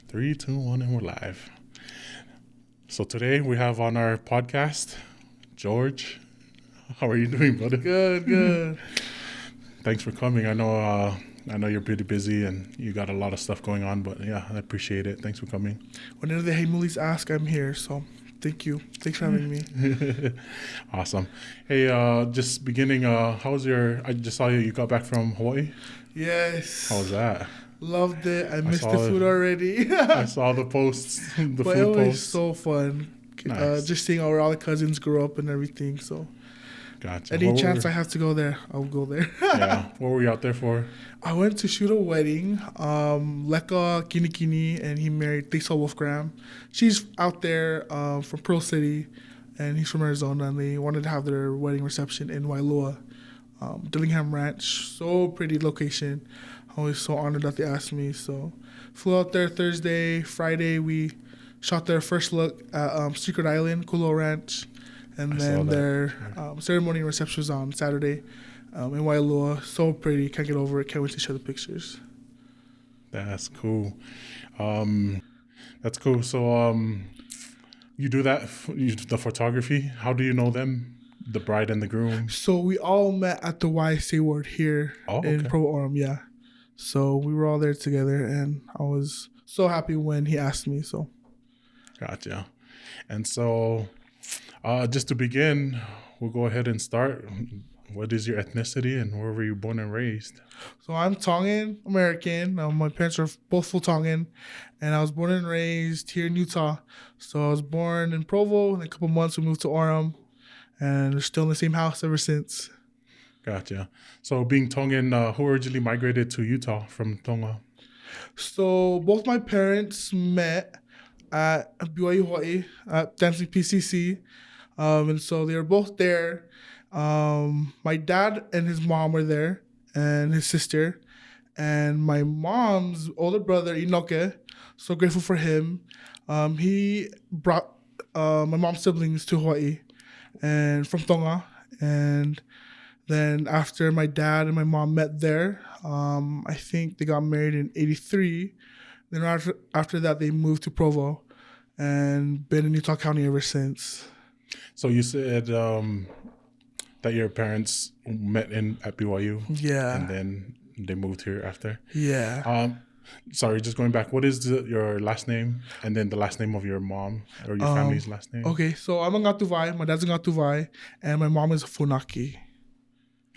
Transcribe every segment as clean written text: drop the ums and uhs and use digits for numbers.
Three, two, one, and we're live. So today we have on our podcast, George. How are you doing, brother? Good. Thanks for coming. I know you're pretty busy and you got a lot of stuff going on, but yeah, I appreciate it. Thanks for coming. Whenever the Hemulis ask, I'm here. So thank you. Thanks for having me. Awesome. Hey, just beginning, how was I just saw you got back from Hawaii. Yes. How was that? Loved it. I missed the food already. I saw the posts, but food it was posts. so fun. Nice. Just seeing how all the cousins grew up and everything. So Gotcha. any chance I have to go there, I'll go there. Yeah. What were you out there for? I went to shoot a wedding. Leka Kinikini, and he married Tisa Wolfgram. She's out there from Pearl City, and he's from Arizona, and they wanted to have their wedding reception in Wailua, Dillingham Ranch. So pretty location. I was so honored that they asked me. So flew out there Thursday. Friday, we shot their first look at Secret Island, Kulo Ranch. And then their ceremony and reception was on Saturday in Wailua. So pretty. Can't get over it. Can't wait to show the pictures. That's cool. That's cool. So you do that, the photography. How do you know them, the bride and the groom? So we all met at the YSA Ward here in Provo Orem, yeah. So we were all there together, and I was so happy when he asked me. So, Gotcha. And so, just to begin, we'll go ahead and start. What is your ethnicity, and where were you born and raised? So I'm Tongan American. My parents are both full Tongan, and I was born and raised here in Utah. So I was born in Provo. In a couple months, we moved to Orem, and we're still in the same house ever since. Gotcha. So being Tongan, who originally migrated to Utah from Tonga? So both my parents met at BYU Hawaii at Dancing PCC, and so they were both there. My dad and his mom were there, and his sister, and my mom's older brother Inoke. So grateful for him. He brought my mom's siblings to Hawaii, and from Tonga, and then after my dad and my mom met there, I think they got married in '83. Then after that, they moved to Provo and been in Utah County ever since. So you said that your parents met at BYU? Yeah. And then they moved here after? Yeah. Sorry, just going back. What is your last name and then the last name of your mom or your family's last name? Okay, so I'm a Ngatuvai. My dad's a Ngatuvai, and my mom is a Funaki.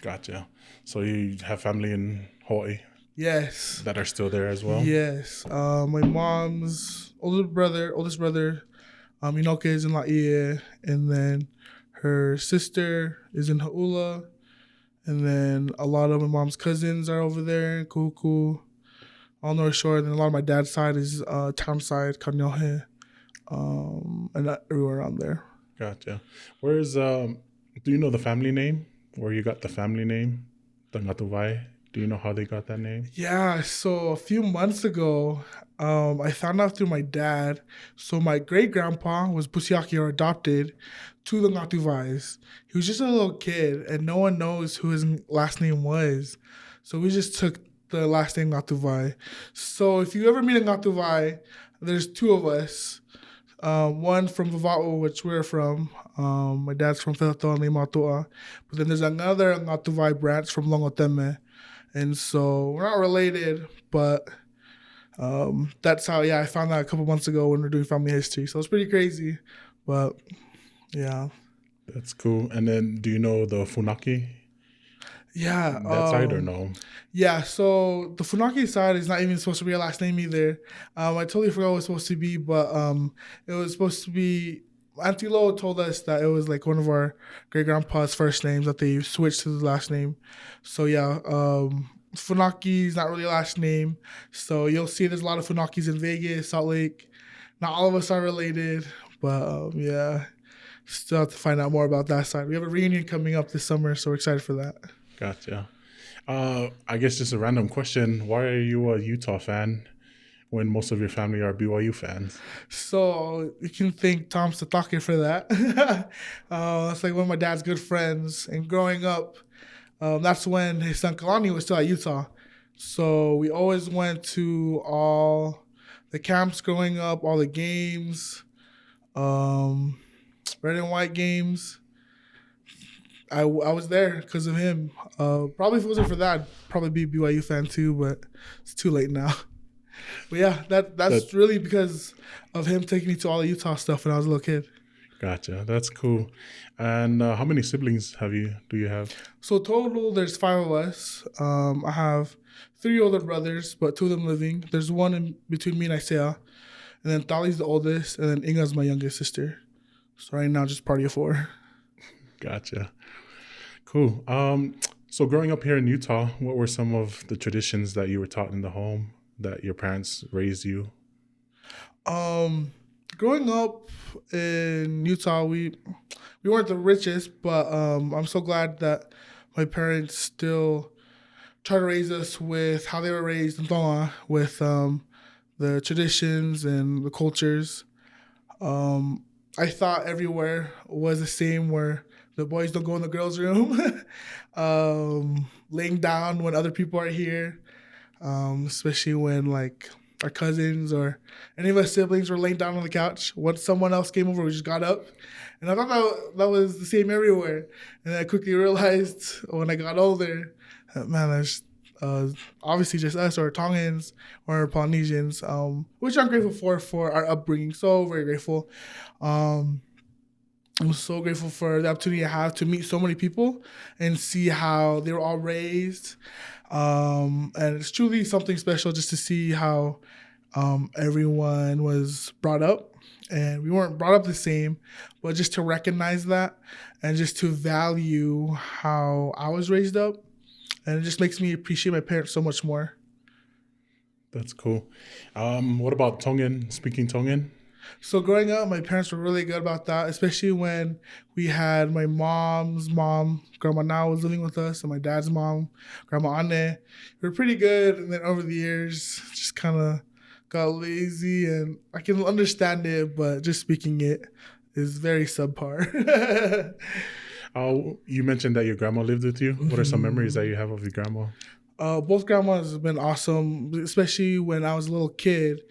Gotcha. So you have family in Hawaii? Yes. That are still there as well? Yes. My mom's oldest brother, Inoke, is in Laie, and then her sister is in Ha'ula, and then a lot of my mom's cousins are over there in Kuhuku, all North Shore, and then a lot of my dad's side is Townside, Kaneohe, and everywhere around there. Gotcha. Where's do you know the family name? Where you got the family name, the Ngatuvai? Do you know how they got that name? Yeah, so a few months ago, I found out through my dad. So my great-grandpa was Pusiaki, or adopted, to the Ngatuvais. He was just a little kid, and no one knows who his last name was. So we just took the last name Ngatuvai. So if you ever meet a Ngatuvai, there's two of us. One from Vava'u, which we're from. My dad's from Whetatoa and Limatoa. But then there's another Ngatuvai branch from Longoteme. And so we're not related, but that's how, I found out a couple months ago when we are doing family history. So it's pretty crazy, but yeah. That's cool. And then do you know the Funaki? Yeah. That side or no? Yeah, so the Funaki side is not even supposed to be a last name either. I totally forgot what it was supposed to be, but it was supposed to be, Auntie Lo told us that it was like one of our great-grandpa's first names that they switched to the last name. So yeah, Funaki is not really a last name. So you'll see there's a lot of Funakis in Vegas, Salt Lake. Not all of us are related, but yeah, still have to find out more about that side. We have a reunion coming up this summer, so we're excited for that. Gotcha. I guess just a random question. Why are you a Utah fan when most of your family are BYU fans? So you can thank Tom Satake for that. It's like one of my dad's good friends. And growing up, that's when his son Kalani was still at Utah. So we always went to all the camps growing up, all the games, um, red and white games. I was there because of him. Probably if it wasn't for that, I'd probably be a BYU fan too, but it's too late now. But yeah, that's That really because of him taking me to all the Utah stuff when I was a little kid. Gotcha. That's cool. And how many siblings do you have? So total, there's five of us. I have three older brothers, but two of them living. There's one in between me and Isaiah, and then Tali's the oldest, and then Inga's my youngest sister. So right now, just party of four. Gotcha. Cool. So growing up here in Utah, what were some of the traditions that you were taught in the home that your parents raised you? Growing up in Utah, we weren't the richest, but I'm so glad that my parents still try to raise us with how they were raised in Tonga, with the traditions and the cultures. I thought everywhere was the same, where the boys don't go in the girls' room, laying down when other people are here, especially when like our cousins or any of our siblings were laying down on the couch. Once someone else came over, we just got up. And I thought that was the same everywhere. And I quickly realized when I got older, that, man, there's obviously just us or Tongans or Polynesians, which I'm grateful for our upbringing. So very grateful. I'm so grateful for the opportunity I have to meet so many people and see how they were all raised. And it's truly something special just to see how everyone was brought up. And we weren't brought up the same, but just to recognize that and just to value how I was raised up. And it just makes me appreciate my parents so much more. That's cool. What about Tongan, speaking Tongan? So growing up, my parents were really good about that, especially when we had my mom's mom, Grandma Now, was living with us, and my dad's mom, Grandma Anne. We were pretty good, and then over the years, just kind of got lazy, and I can understand it, but just speaking it is very subpar. You mentioned that your grandma lived with you. What are some memories that you have of your grandma? Both grandmas have been awesome, especially when I was a little kid.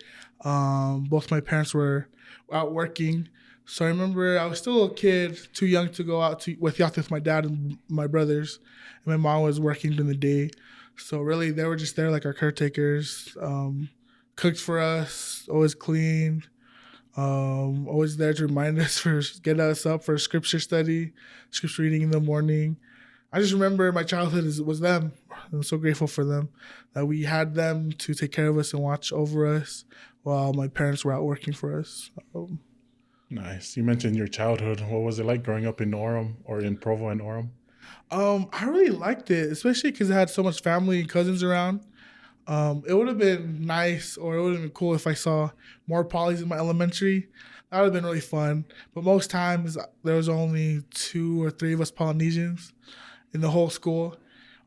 Both my parents were out working. So I remember I was still a kid, too young to go out with yacht with my dad and my brothers. And my mom was working during the day. So really, they were just there like our caretakers. Cooked for us, always cleaned. Always there to remind us get us up for scripture study, scripture reading in the morning. I just remember my childhood was them. I'm so grateful for them, that we had them to take care of us and watch over us while my parents were out working for us. Nice. You mentioned your childhood. What was it like growing up in Orem or in Provo and Orem? I really liked it, especially because I had so much family and cousins around. It would have been nice, or it would have been cool if I saw more polys in my elementary. That would have been really fun. But most times, there was only 2 or 3 of us Polynesians in the whole school,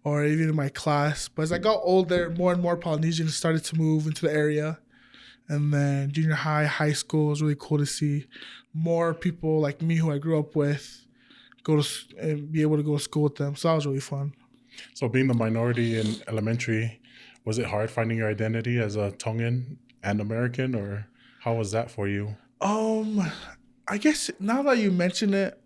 or even in my class. But as I got older, more and more Polynesians started to move into the area. And then junior high school, was really cool to see more people like me who I grew up with and be able to go to school with them. So that was really fun. So being the minority in elementary, was it hard finding your identity as a Tongan and American, or how was that for you? I guess now that you mention it,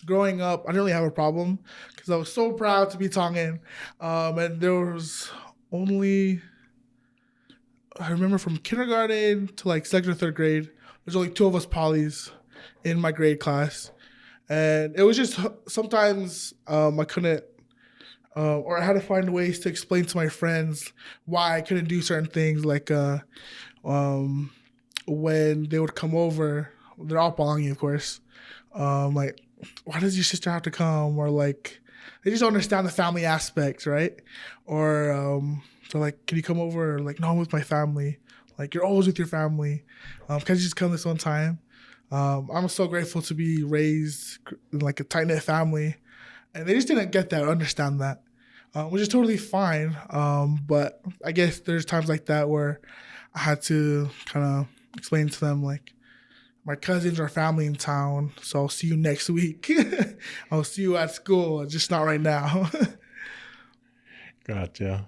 growing up, I didn't really have a problem because I was so proud to be Tongan. And there was only, I remember from kindergarten to like 2nd or 3rd grade, there's only 2 of us polys in my grade class. And it was just sometimes I couldn't, or I had to find ways to explain to my friends why I couldn't do certain things, like when they would come over, they're all Palangi, of course. Like, why does your sister have to come? Or like, they just don't understand the family aspect, right? Or so like, can you come over? Or like, no, I'm with my family. Like, you're always with your family. Can you just come this one time? I'm so grateful to be raised in like a tight knit family, and they just didn't get that or understand that, which is totally fine. But I guess there's times like that where I had to kind of explain to them, like, my cousins are family in town, so I'll see you next week. I'll see you at school, just not right now. Gotcha.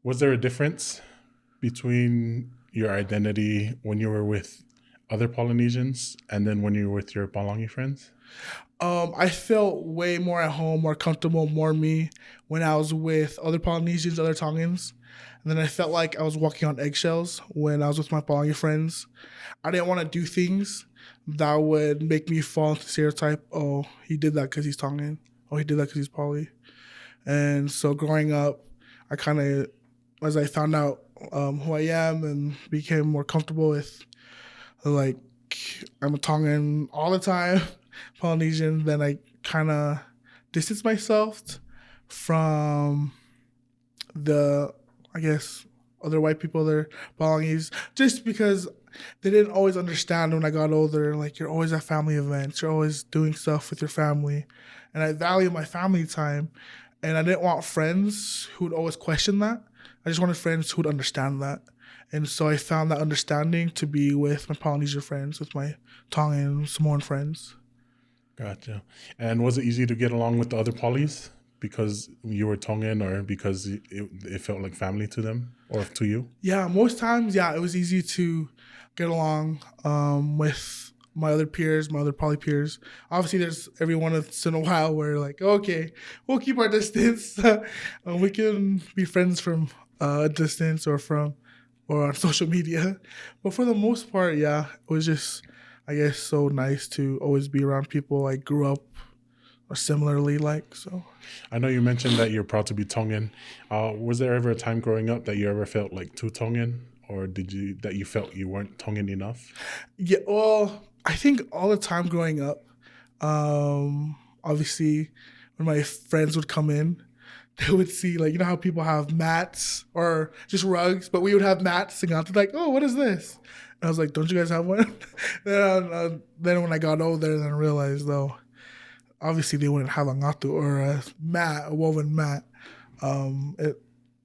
Was there a difference between your identity when you were with other Polynesians and then when you were with your Palangi friends? I felt way more at home, more comfortable, more me when I was with other Polynesians, other Tongans. And then I felt like I was walking on eggshells when I was with my Palangi friends. I didn't want to do things that would make me fall into the stereotype. Oh, he did that because he's Tongan. Oh, he did that because he's Poly. And so growing up, I kind of, as I found out who I am and became more comfortable with, like, I'm a Tongan all the time, Polynesian, then I kind of distanced myself from the, I guess, other white people, other Polynesians, just because they didn't always understand when I got older. Like, you're always at family events, you're always doing stuff with your family. And I value my family time. And I didn't want friends who would always question that. I just wanted friends who would understand that. And so I found that understanding to be with my Polynesian friends, with my Tongan, Samoan friends. Gotcha. And was it easy to get along with the other polys because you were Tongan or because it felt like family to them or to you? Yeah, most times, yeah, it was easy to get along with my other peers, my other poly peers. Obviously, there's every once in a while where, like, okay, we'll keep our distance. We can be friends from a distance or on social media. But for the most part, yeah, it was just, I guess, so nice to always be around people I grew up or similarly like. So I know you mentioned that you're proud to be Tongan. Was there ever a time growing up that you ever felt like too Tongan, or that you felt you weren't Tongan enough? yeah, well, I think all the time growing up, obviously, when my friends would come in, they would see, like, you know how people have mats or just rugs, but we would have mats, and I'd be like, oh, what is this? And I was like, don't you guys have one? Then when I got older, then I realized, though, obviously they wouldn't have a ngatu or a woven mat,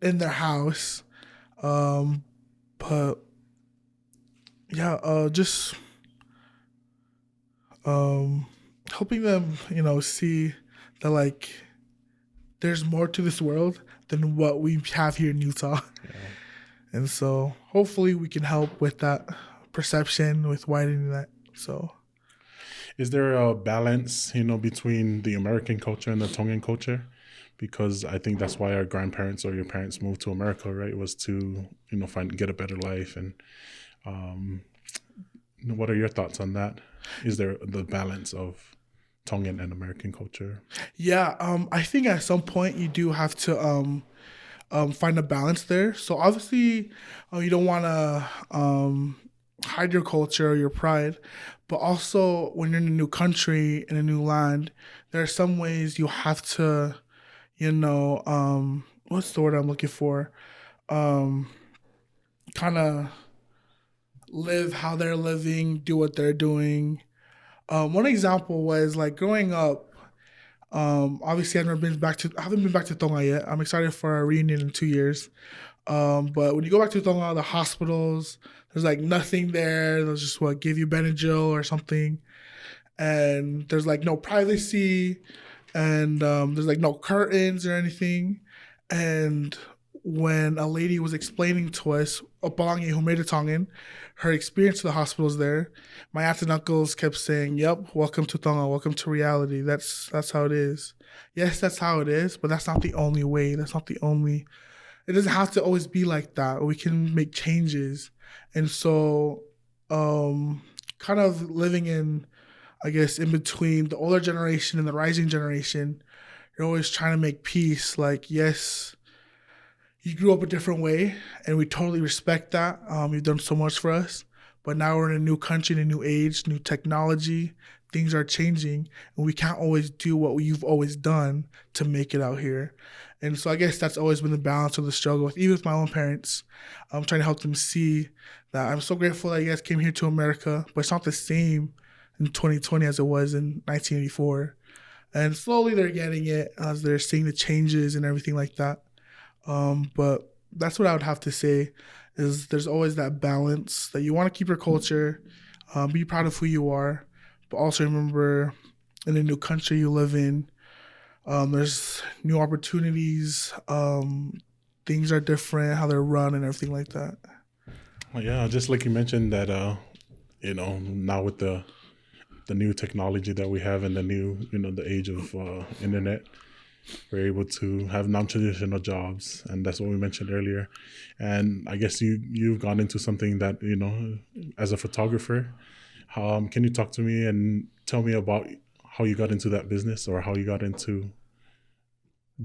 in their house. But yeah, just helping them, see that, like, there's more to this world than what we have here in Utah. Yeah. And so hopefully we can help with that perception, with widening that. So is there a balance, between the American culture and the Tongan culture? Because I think that's why our grandparents or your parents moved to America, right? It was to, get a better life. And what are your thoughts on that? Is there the balance of Tongan and American culture? Yeah, I think at some point you do have to find a balance there. So obviously, you don't want to hide your culture or your pride, but also when you're in a new country, in a new land, there are some ways you have to, what's the word I'm looking for? Kind of live how they're living, do what they're doing. One example was, like, growing up. Obviously, I haven't been back to Tonga yet. I'm excited for our reunion in 2 years. But when you go back to Tonga, the hospitals, there's, like, nothing there. They'll just give you Benadryl or something, and there's, like, no privacy, and there's, like, no curtains or anything. And when a lady was explaining to us, a Palangi who made a Tongan, her experience to the hospitals there, my aunts and uncles kept saying, yep, welcome to Tonga, welcome to reality. That's how it is. Yes, that's how it is, but that's not the only way. It doesn't have to always be like that. We can make changes. And so kind of living in, I guess, in between the older generation and the rising generation, you're always trying to make peace. Like, yes, you grew up a different way, and we totally respect that. You've done so much for us, but now we're in a new country, in a new age, new technology. Things are changing, and we can't always do what you've always done to make it out here. And so I guess that's always been the balance of the struggle, even with my own parents. I'm trying to help them see that I'm so grateful that you guys came here to America, but it's not the same in 2020 as it was in 1984. And slowly they're getting it as they're seeing the changes and everything like that. But that's what I would have to say, is there's always that balance that you want to keep your culture, be proud of who you are, but also remember, in a new country you live in, there's new opportunities, things are different, how they're run, and everything like that. Well, yeah, just like you mentioned that, now with the new technology that we have and the new, the age of internet, we're able to have non-traditional jobs, and that's what we mentioned earlier. And I guess you've gone into something that, as a photographer. Can you talk to me and tell me about how you got into that business, or how you got into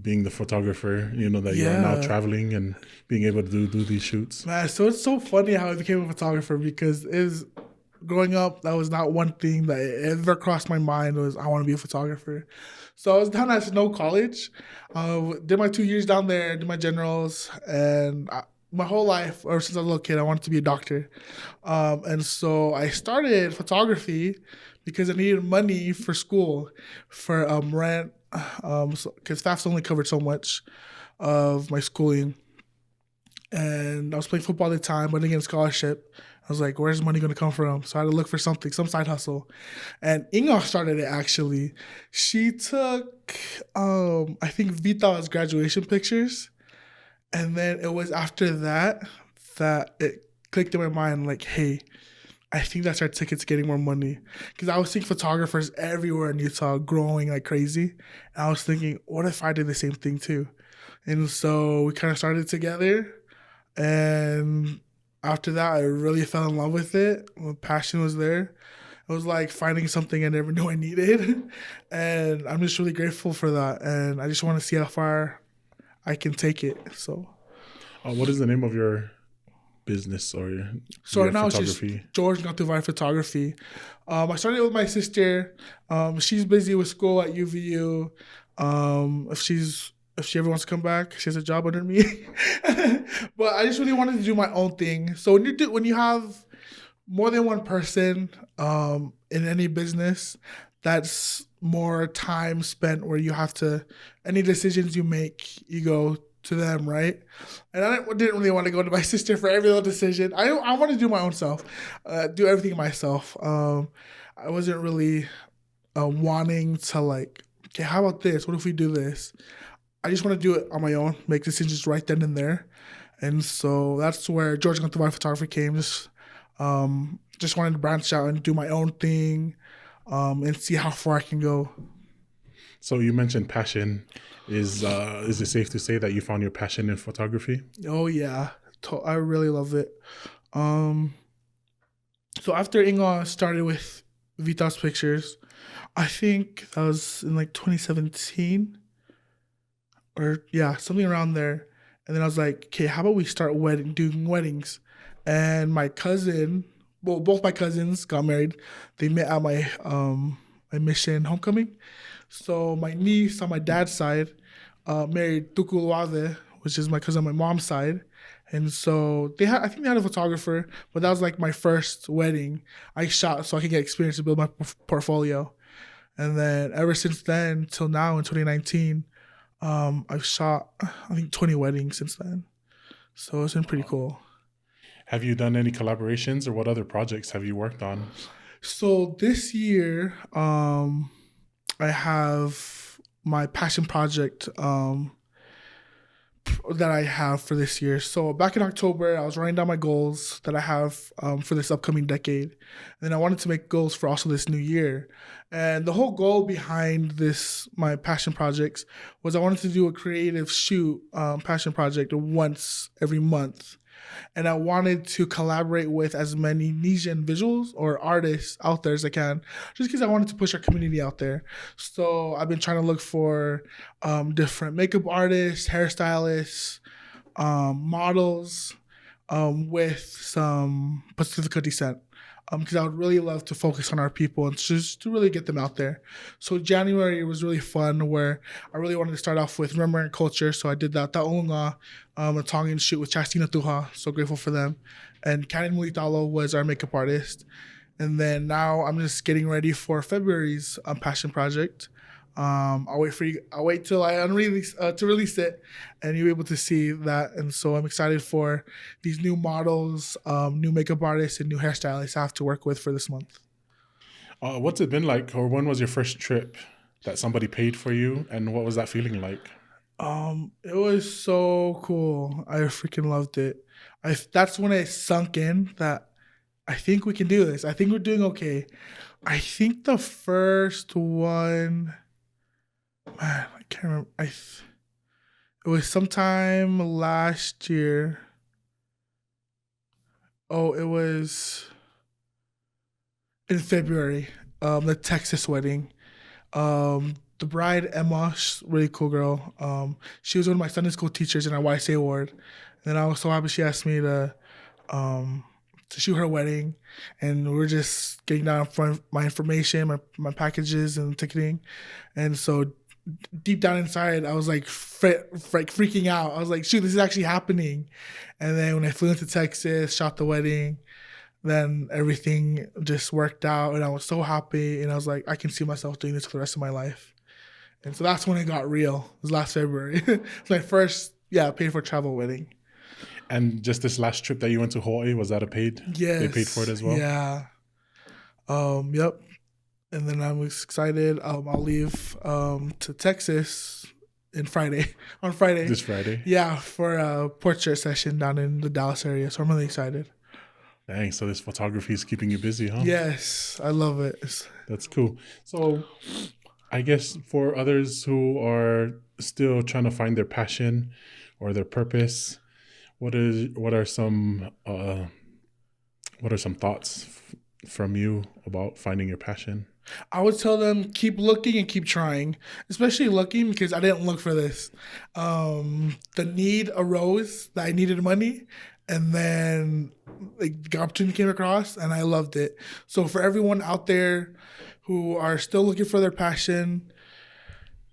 being the photographer, that you are now, Yeah, traveling and being able to do these shoots? man. So it's so funny how I became a photographer, because growing up, that was not one thing that ever crossed my mind was I want to be a photographer. So I was down at Snow College, did my 2 years down there, did my generals, and my whole life, or since I was a little kid, I wanted to be a doctor. And so I started photography because I needed money for school, for rent, because FAFSA only covered so much of my schooling. And I was playing football at the time, but I didn't get a scholarship. I was like, where's money going to come from? So I had to look for something, some side hustle. And Inga started it, actually. She took, I think, Vita's graduation pictures. And then it was after that it clicked in my mind, like, hey, I think that's our ticket to getting more money. Because I was seeing photographers everywhere in Utah growing like crazy. And I was thinking, what if I did the same thing too? And so we kind of started together. And after that, I really fell in love with it. My passion was there. It was like finding something I never knew I needed. And I'm just really grateful for that. And I just want to see how far I can take it. So What is the name of your business, or So your right now it's just photography? George Ngatuvai Photography. I started with my sister. She's busy with school at UVU. If she ever wants to come back, she has a job under me. But I just really wanted to do my own thing. So when you have more than one person in any business, that's more time spent where you have to, any decisions you make, you go to them, right? And I didn't really want to go to my sister for every little decision. I want to do my own self, do everything myself. I wasn't really wanting to, like, okay, how about this? What if we do this? I just want to do it on my own, make decisions right then and there. And so that's where George Ngatuvai Photography came. Just wanted to branch out and do my own thing, and see how far I can go. So you mentioned passion. Is it safe to say that you found your passion in photography? Oh yeah, I really love it. Um, so after Inga started with Vita's pictures, I think that was in like 2017, or yeah, something around there. And then I was like, okay, how about we start doing weddings? And my cousin, well, both my cousins got married. They met at my mission homecoming. So my niece on my dad's side married Tukuluade, which is my cousin on my mom's side. And so I think they had a photographer, but that was like my first wedding I shot so I could get experience to build my portfolio. And then ever since then till now in 2019, I've shot, I think, 20 weddings since then. So it's been pretty cool. Have you done any collaborations, or what other projects have you worked on? So this year, I have my passion project that I have for this year. So back in October, I was writing down my goals that I have for this upcoming decade. And then I wanted to make goals for also this new year. And the whole goal behind my passion projects was I wanted to do a creative shoot passion project once every month. And I wanted to collaborate with as many Nesian visuals or artists out there as I can, just because I wanted to push our community out there. So I've been trying to look for different makeup artists, hairstylists, models with some Pacifica descent. Because I would really love to focus on our people and just to really get them out there. So January was really fun, where I really wanted to start off with remembering culture. So I did that Taonga, a Tongan shoot with Chastina Tuha. So grateful for them. And Kanin Mulitalo was our makeup artist. And then now I'm just getting ready for February's passion project. I'll wait till I unrelease to release it, and you'll be able to see that. And so I'm excited for these new models, new makeup artists, and new hairstylists I have to work with for this month. What's it been like, or when was your first trip that somebody paid for you, and what was that feeling like? It was so cool. I freaking loved it. That's when it sunk in that I think we can do this. I think we're doing okay. I think the first one, man, I can't remember. It was sometime last year. Oh, it was in February. The Texas wedding. The bride Emma, she's a really cool girl. She was one of my Sunday school teachers in our YC award, and I was so happy she asked me um, to shoot her wedding, and we are just getting down my information, my packages and ticketing, and so deep down inside, I was like freaking out. I was like, shoot, this is actually happening. And then when I flew into Texas, shot the wedding, then everything just worked out, and I was so happy, and I was like, I can see myself doing this for the rest of my life. And so that's when it got real. It was last February. It's my first, paid for travel wedding. And just this last trip that you went to Hawaii, was that a paid? Yes. They paid for it as well? Yeah. Yep. And then I was excited. I'll leave to Texas on Friday. This Friday? Yeah, for a portrait session down in the Dallas area. So I'm really excited. Dang, so this photography is keeping you busy, huh? Yes, I love it. That's cool. So I guess for others who are still trying to find their passion or their purpose, what are some thoughts from you about finding your passion? I would tell them keep looking and keep trying, especially looking because I didn't look for this. The need arose that I needed money, and then the opportunity came across, and I loved it. So for everyone out there who are still looking for their passion,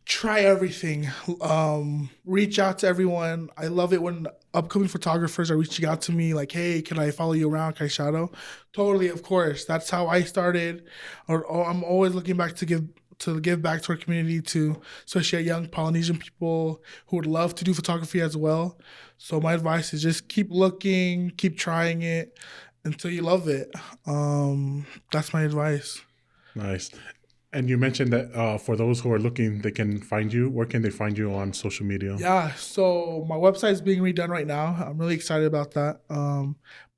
try everything. Reach out to everyone. I love it when upcoming photographers are reaching out to me like, hey, can I follow you around? Can I shadow? Totally, of course. That's how I started. I'm always looking back to give back to our community, to especially young Polynesian people who would love to do photography as well. So my advice is just keep looking, keep trying it until you love it. That's my advice. Nice. And you mentioned that for those who are looking, they can find you. Where can they find you on social media? Yeah, so my website is being redone right now. I'm really excited about that.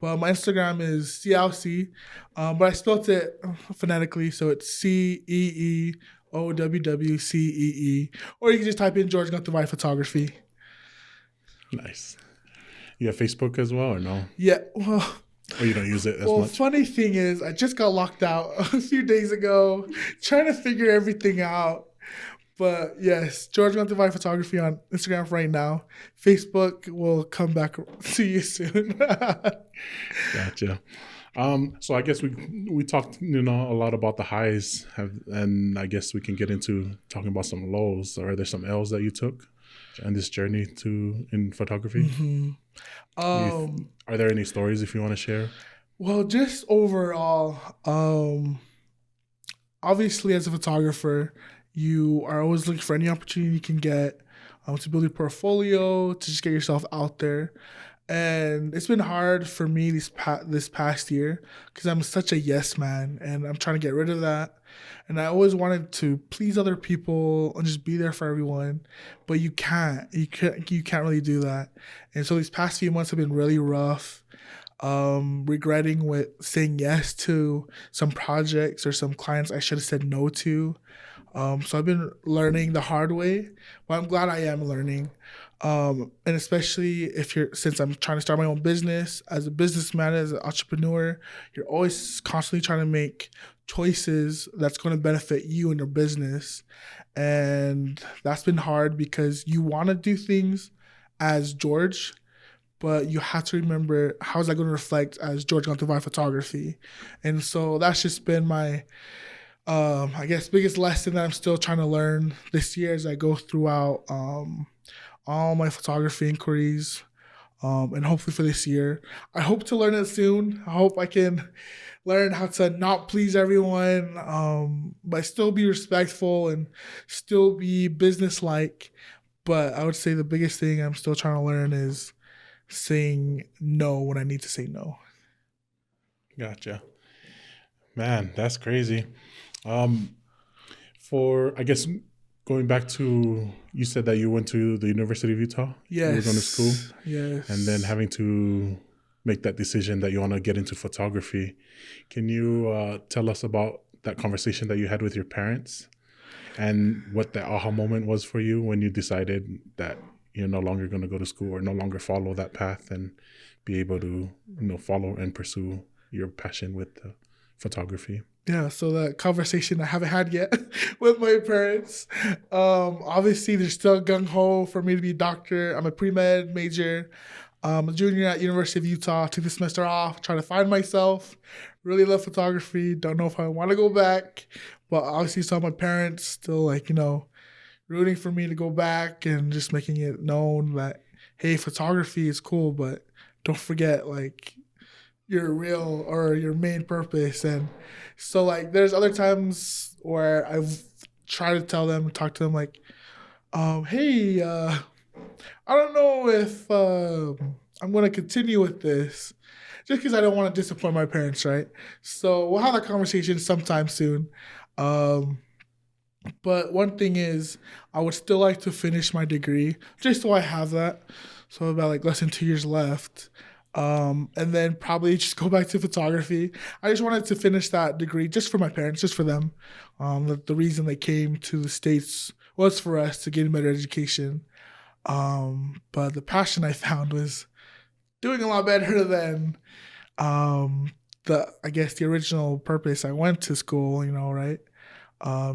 But my Instagram is CLC, but I spelled it phonetically, so it's CEEOWWCEE. Or you can just type in George Ngatuvai Photography. Nice. You have Facebook as well, or no? Yeah, well... Or you don't use it as much? Funny thing is, I just got locked out a few days ago, trying to figure everything out. But yes, George Ngatuvai Photography on Instagram right now. Facebook will come back to you soon. Gotcha. So I guess we talked, a lot about the highs, and I guess we can get into talking about some lows. Are there some L's that you took on this journey in photography? Mm-hmm. Are there any stories if you want to share? Well, just overall, obviously as a photographer, you are always looking for any opportunity you can get to build your portfolio, to just get yourself out there. And it's been hard for me this past year because I'm such a yes man, and I'm trying to get rid of that. And I always wanted to please other people and just be there for everyone, but you can't really do that. And so these past few months have been really rough. Regretting with saying yes to some projects or some clients I should have said no to. So I've been learning the hard way, but I'm glad I am learning. And especially since I'm trying to start my own business, as a businessman, as an entrepreneur, you're always constantly trying to make choices that's going to benefit you and your business. And that's been hard because you want to do things as George, but you have to remember, how is that going to reflect as George Ngatuvai Photography? And so that's just been my, I guess, biggest lesson that I'm still trying to learn this year as I go throughout all my photography inquiries, and hopefully for this year. I hope to learn it soon. I hope I can learn how to not please everyone, but still be respectful and still be business-like. But I would say the biggest thing I'm still trying to learn is saying no when I need to say no. Gotcha. Man, that's crazy. I guess Going back to, you said that you went to the University of Utah. Yes. You were going to school. Yes. And then having to make that decision that you want to get into photography. Can you tell us about that conversation that you had with your parents and what the aha moment was for you when you decided that you're no longer going to go to school or no longer follow that path and be able to, follow and pursue your passion with photography? Yeah, so that conversation I haven't had yet with my parents. Obviously, they're still gung-ho for me to be a doctor. I'm a pre-med major. I'm a junior at University of Utah. Took the semester off, trying to find myself. Really love photography. Don't know if I want to go back. But obviously saw my parents still rooting for me to go back and just making it known that, hey, photography is cool, but don't forget, your real or your main purpose. And so there's other times where I've tried to tell them, talk to them hey, I don't know if I'm going to continue with this just because I don't want to disappoint my parents, right? So we'll have that conversation sometime soon. But one thing is, I would still like to finish my degree just so I have that. So about less than 2 years left. And then probably just go back to photography. I just wanted to finish that degree just for my parents, just for them. The reason they came to the States was for us to get a better education. But the passion I found was doing a lot better than the original purpose I went to school, right?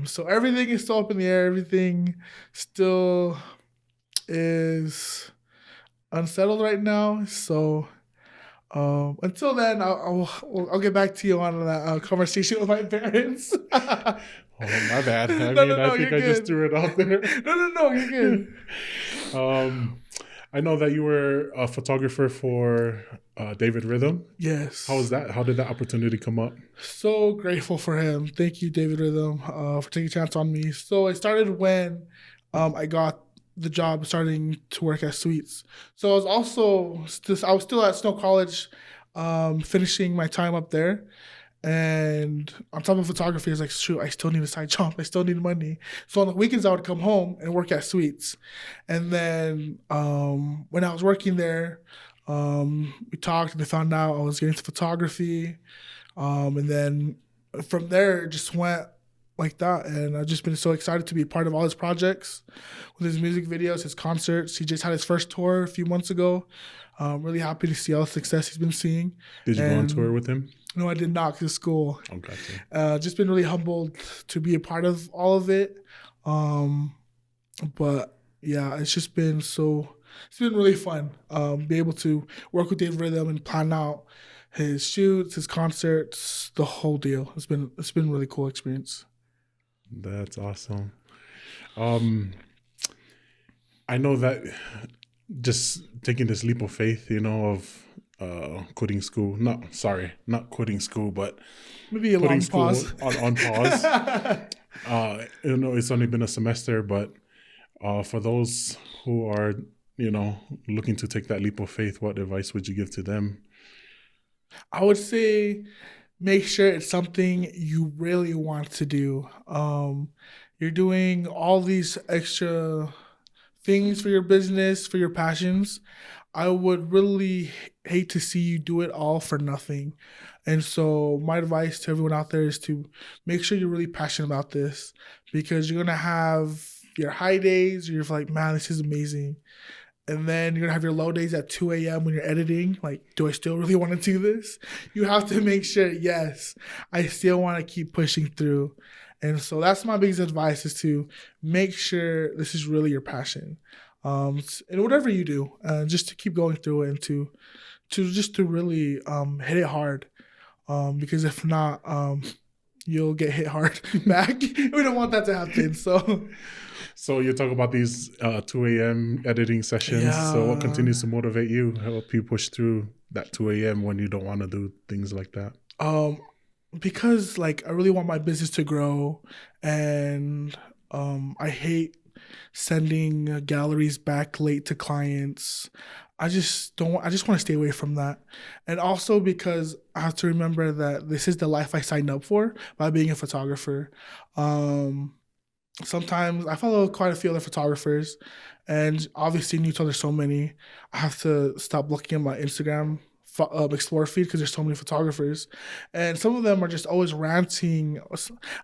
So everything is still up in the air. Everything still is unsettled right now. So until then, I'll get back to you on that conversation with my parents. Oh, my bad. I think I just threw it out there. No, you're good. I know that you were a photographer for David Rhythm. Yes. How was that? How did that opportunity come up? So grateful for him. Thank you, David Rhythm, for taking a chance on me. So it started when I got the job starting to work at Sweets. So I was still at Snow College, finishing my time up there. And on top of photography, I was like, shoot, I still need a side job. I still need money. So on the weekends, I would come home and work at Sweets. And then when I was working there, we talked and they found out I was getting into photography. And then from there, it just went like that. And I've just been so excited to be a part of all his projects with his music videos, his concerts. He just had his first tour a few months ago. I'm really happy to see all the success he's been seeing. Did you go on tour with him? No, I did not, because school. Oh, gotcha. Just been really humbled to be a part of all of it. But yeah, it's been really fun. Be able to work with Dave Rhythm and plan out his shoots, his concerts, the whole deal. It's been a really cool experience. That's awesome. I know that just taking this leap of faith, of quitting school. Not quitting school, but maybe a long pause. on pause. It's only been a semester, but for those who are, looking to take that leap of faith, what advice would you give to them? I would say make sure it's something you really want to do. You're doing all these extra things for your business, for your passions. I would really hate to see you do it all for nothing. And so my advice to everyone out there is to make sure you're really passionate about this, because you're going to have your high days where you're like, man, this is amazing. And then you're going to have your low days at 2 a.m. when you're editing. Like, do I still really want to do this? You have to make sure, yes, I still want to keep pushing through. And so that's my biggest advice, is to make sure this is really your passion. And whatever you do, just to keep going through it, and to really hit it hard. Because if not, you'll get hit hard back. We don't want that to happen. So you talk about these 2 a.m. editing sessions. Yeah. So what continues to motivate you, help you push through that 2 a.m. when you don't want to do things like that? Because I really want my business to grow, and I hate sending galleries back late to clients. I just want to stay away from that. And also because I have to remember that this is the life I signed up for by being a photographer. sometimes I follow quite a few other photographers, and obviously in Utah there's so many. I have to stop looking at my Instagram explore feed because there's so many photographers, and some of them are just always ranting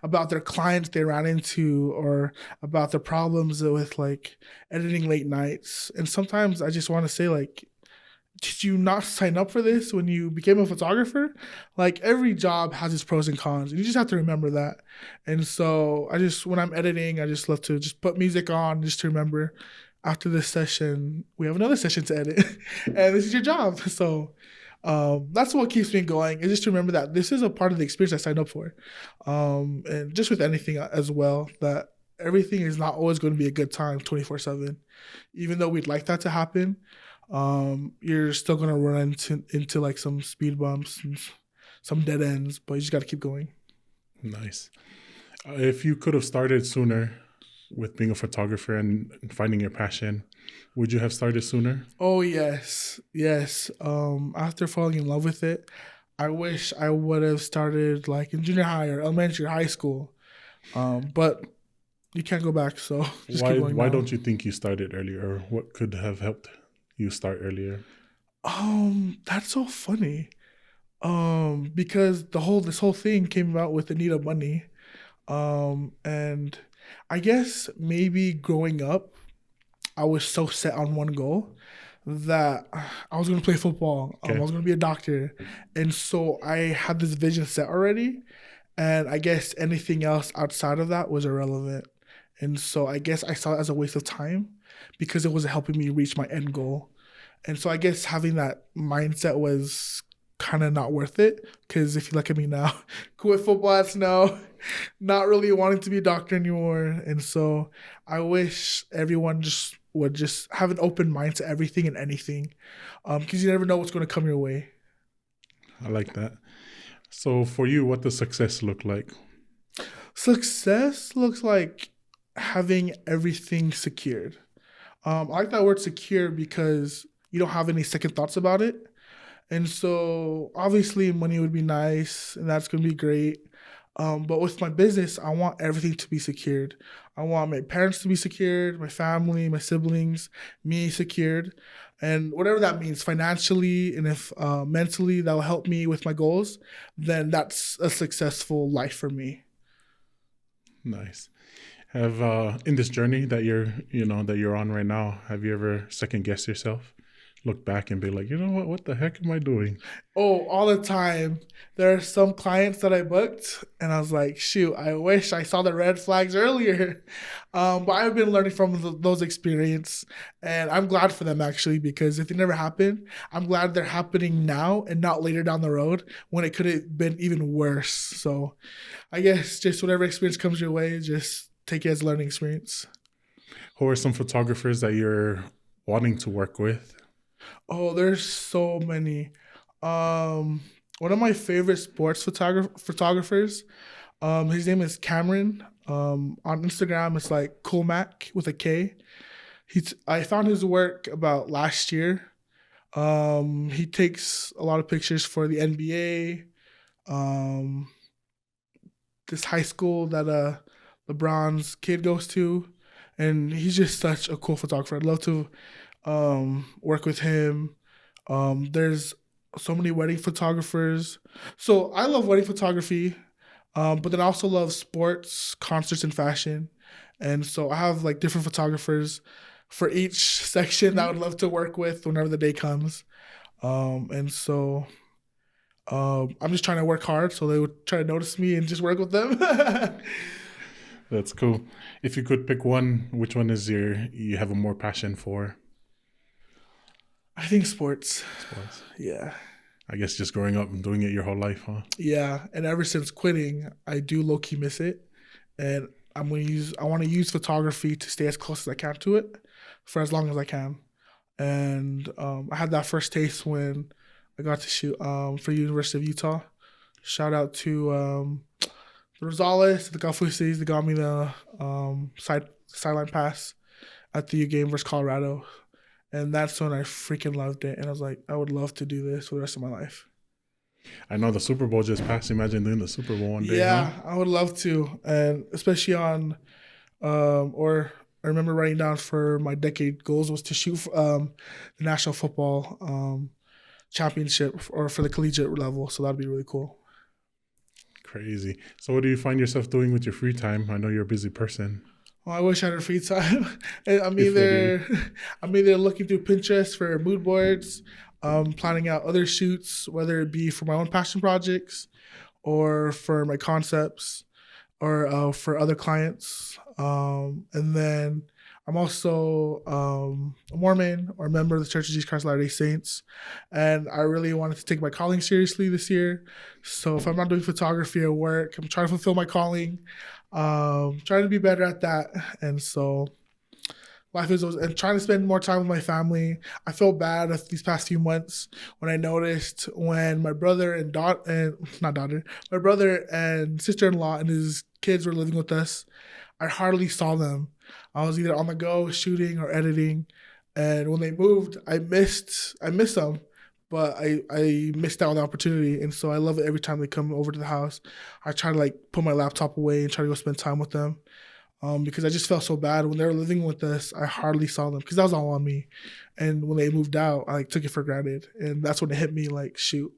about their clients they ran into or about their problems with like editing late nights. And sometimes I just want to say like, did you not sign up for this when you became a photographer? Like every job has its pros and cons. You just have to remember that. And so I just, when I'm editing, I just love to just put music on just to remember after this session, we have another session to edit and this is your job. So that's what keeps me going, is just to remember that this is a part of the experience I signed up for. And just with anything as well, that everything is not always going to be a good time 24/7. Even though we'd like that to happen, you're still gonna run into like some speed bumps and some dead ends, but you just got to keep going. Nice. If you could have started sooner with being a photographer and finding your passion, would you have started sooner? Oh yes, yes. After falling in love with it, I wish I would have started like in junior high or elementary, high school. But you can't go back, so just keep going. Why now. don't you think you started earlier, or what could have helped you start earlier? That's so funny. Because this whole thing came about with the need of money. And I guess maybe growing up, I was so set on one goal that I was gonna play football. I Okay. was gonna be a doctor, and so I had this vision set already. And I guess anything else outside of that was irrelevant. And so I guess I saw it as a waste of time because it wasn't helping me reach my end goal. And so I guess having that mindset was kind of not worth it, because if you look at me now, quit football at Snow, not really wanting to be a doctor anymore. And so I wish everyone just would just have an open mind to everything and anything, because you never know what's going to come your way. I like that. So for you, what does success look like? Success looks like having everything secured. I like that word secure because you don't have any second thoughts about it. And so obviously money would be nice and that's going to be great. But with my business, I want everything to be secured. I want my parents to be secured, my family, my siblings, me secured. And whatever that means financially, and if mentally that will help me with my goals, then that's a successful life for me. Nice. Have in this journey that you're on right now, have you ever second guessed yourself? Look back and be like, you know what the heck am I doing? Oh, all the time. There are some clients that I booked, and I was like, shoot, I wish I saw the red flags earlier. But I've been learning from those experiences, and I'm glad for them actually, because if it never happened, I'm glad they're happening now and not later down the road when it could have been even worse. So I guess just whatever experience comes your way, just take it as a learning experience. Who are some photographers that you're wanting to work with? Oh, there's so many. One of my favorite sports photographers, his name is Cameron. On Instagram, it's like Cool Mac with a K. I found his work about last year. He takes a lot of pictures for the NBA, this high school that LeBron's kid goes to, and he's just such a cool photographer. I'd love to work with him. There's so many wedding photographers. So I love wedding photography, but then I also love sports, concerts, and fashion. And so I have like different photographers for each section that I would love to work with whenever the day comes. And so I'm just trying to work hard so they would try to notice me and just work with them. That's cool. If you could pick one, which one is you have a more passion for? I think sports. Sports. Yeah. I guess just growing up and doing it your whole life, huh? Yeah. And ever since quitting, I do low key miss it. And I want to use photography to stay as close as I can to it for as long as I can. And I had that first taste when I got to shoot for University of Utah. Shout out to the Rosales, the Galfusis, that got me the sideline pass at the U game versus Colorado. And that's when I freaking loved it. And I was like, I would love to do this for the rest of my life. I know the Super Bowl just passed. Imagine doing the Super Bowl one day. Yeah, huh? I would love to. And especially on Or I remember writing down for my decade goals was to shoot the national football championship or for the collegiate level. So that'd be really cool. Crazy. So, what do you find yourself doing with your free time? I know you're a busy person. Well, I wish I had a free time. I'm If any. either I'm either looking through Pinterest for mood boards, planning out other shoots, whether it be for my own passion projects or for my concepts or for other clients. And then I'm also a Mormon or a member of the Church of Jesus Christ of Latter-day Saints. And I really wanted to take my calling seriously this year. So if I'm not doing photography or work, I'm trying to fulfill my calling, trying to be better at that. And so life is and trying to spend more time with my family. I felt bad these past few months when I noticed when my brother and my brother and sister-in-law and his kids were living with us. I hardly saw them. I was either on the go shooting or editing, and when they moved, I missed them, but I missed out on the opportunity, and so I love it every time they come over to the house. I try to like put my laptop away and try to go spend time with them. Because I just felt so bad when they were living with us. I hardly saw them because that was all on me. And when they moved out, I like took it for granted, and that's when it hit me. Like, shoot,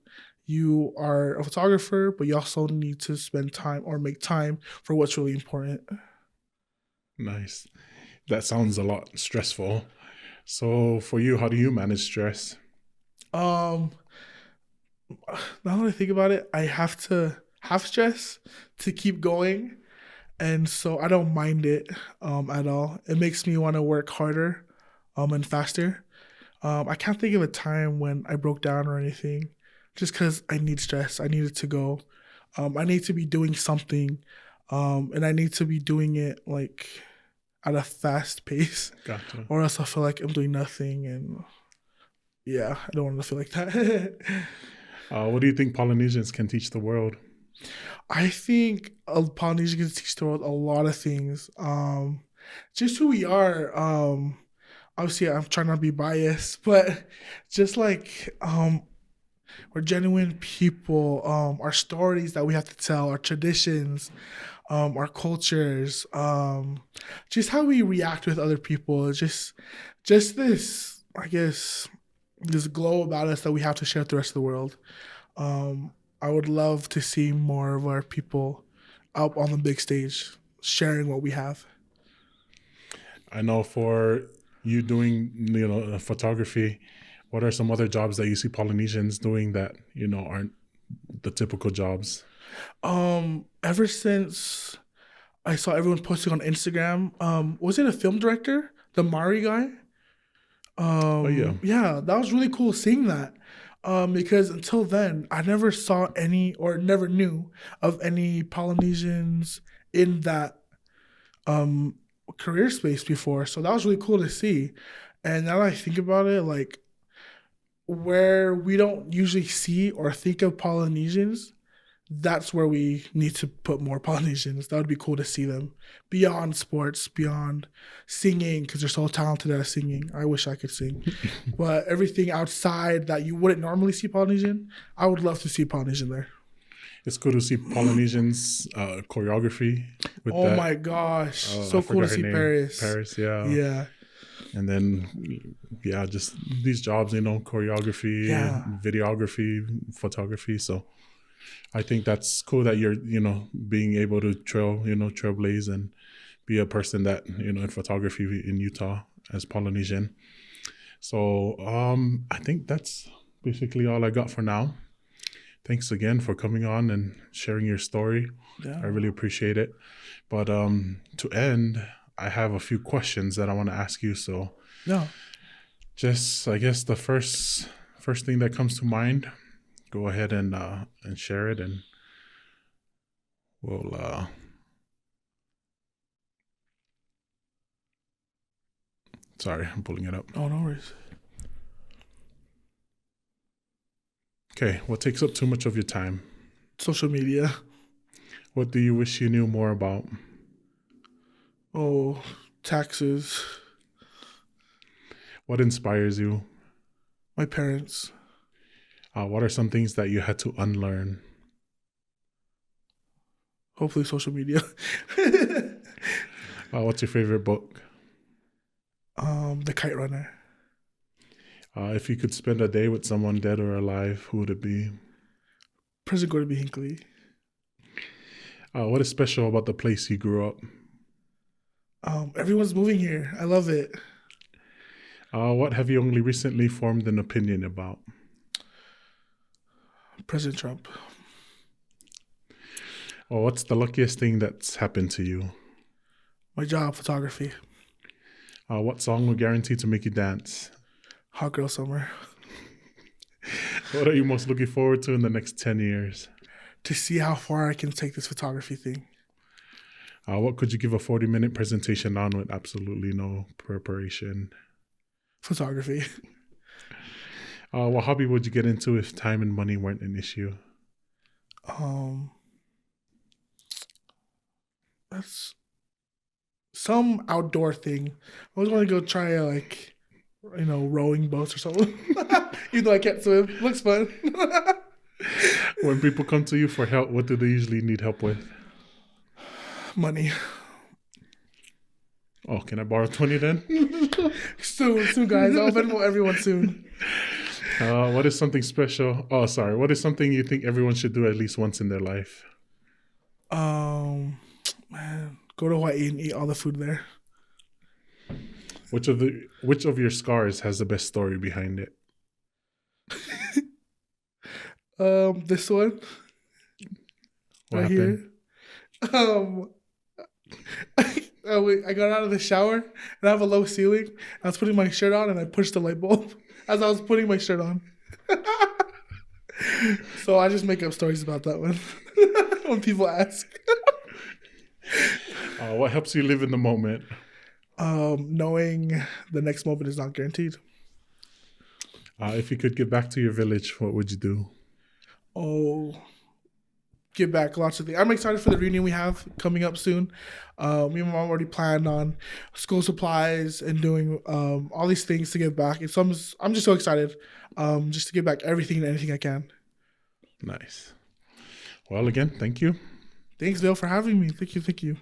you are a photographer, but you also need to spend time or make time for what's really important. Nice. That sounds a lot stressful. So, for you, how do you manage stress? Um, Now that I think about it, I have to have stress to keep going, and so I don't mind it at all. It makes me want to work harder and faster. I can't think of a time when I broke down or anything, just because I need stress. I need it to go. I need to be doing something, and I need to be doing it like at a fast pace, Gotcha. or else I feel like I'm doing nothing. And yeah, I don't want to feel like that. What do you think Polynesians can teach the world? I think Polynesia can teach the world a lot of things. Just who we are. Obviously, I'm trying not to be biased, but just like we're genuine people. Our stories that we have to tell, our traditions, our cultures, just how we react with other people. Just this, I guess, this glow about us that we have to share with the rest of the world. Um, I would love to see more of our people up on the big stage sharing what we have. I know for you doing, photography, what are some other jobs that you see Polynesians doing that, aren't the typical jobs? Ever since I saw everyone posting on Instagram, was it a film director, the Mari guy? Oh, yeah. Yeah, that was really cool seeing that. Because until then, I never saw any or never knew of any Polynesians in that um career space before. So that was really cool to see. And now that I think about it, like where we don't usually see or think of Polynesians, that's where we need to put more Polynesians. That would be cool to see them beyond sports, beyond singing, because they're so talented at singing. I wish I could sing. But everything outside that you wouldn't normally see Polynesian, I would love to see Polynesian there. It's cool to see Polynesians choreography with Oh that. my gosh. I So cool to forgot her see name. Paris. Paris, yeah. Yeah. And then, yeah, just these jobs, choreography, Yeah. videography, photography. So I think that's cool that you're, being able to trailblaze and be a person that, in photography in Utah as Polynesian. So I think that's basically all I got for now. Thanks again for coming on and sharing your story. Yeah. I really appreciate it. But to end, I have a few questions that I want to ask you. So Yeah. just, I guess the first thing that comes to mind, go ahead and share it, and we'll sorry, I'm pulling it up. Oh, no worries. Okay, what takes up too much of your time? Social media. What do you wish you knew more about? Oh, taxes. What inspires you? My parents. What are some things that you had to unlearn? Hopefully social media. What's your favorite book? The Kite Runner. If you could spend a day with someone dead or alive, who would it be? President Gordon B. Hinckley. What is special about the place you grew up? Everyone's moving here. I love it. What have you only recently formed an opinion about? President Trump. What's the luckiest thing that's happened to you? My job, photography. What song will guarantee to make you dance? Hot Girl Summer. What are you most looking forward to in the next 10 years? To see how far I can take this photography thing. What could you give a 40-minute presentation on with absolutely no preparation? Photography. What hobby would you get into if time and money weren't an issue? That's some outdoor thing. I always want to go try rowing boats or something. Even though I can't swim. Looks fun. When people come to you for help, what do they usually need help with? Money. Oh, can I borrow 20 then? Soon, guys. I'll Venmo everyone soon. What is something special? Oh, sorry. What is something you think everyone should do at least once in their life? Man, go to Hawaii and eat all the food there. Which of your scars has the best story behind it? This one. What right happened? Here. I got out of the shower and I have a low ceiling. I was putting my shirt on and I pushed the light bulb as I was putting my shirt on. So I just make up stories about that one when people ask. What helps you live in the moment? Knowing the next moment is not guaranteed. If you could get back to your village, what would you do? Give back lots of things. I'm excited for the reunion we have coming up soon. Me and my mom already planned on school supplies and doing all these things to give back. And so I'm just so excited just to give back everything and anything I can. Nice. Well, again, thank you. Thanks, Bill, for having me. Thank you.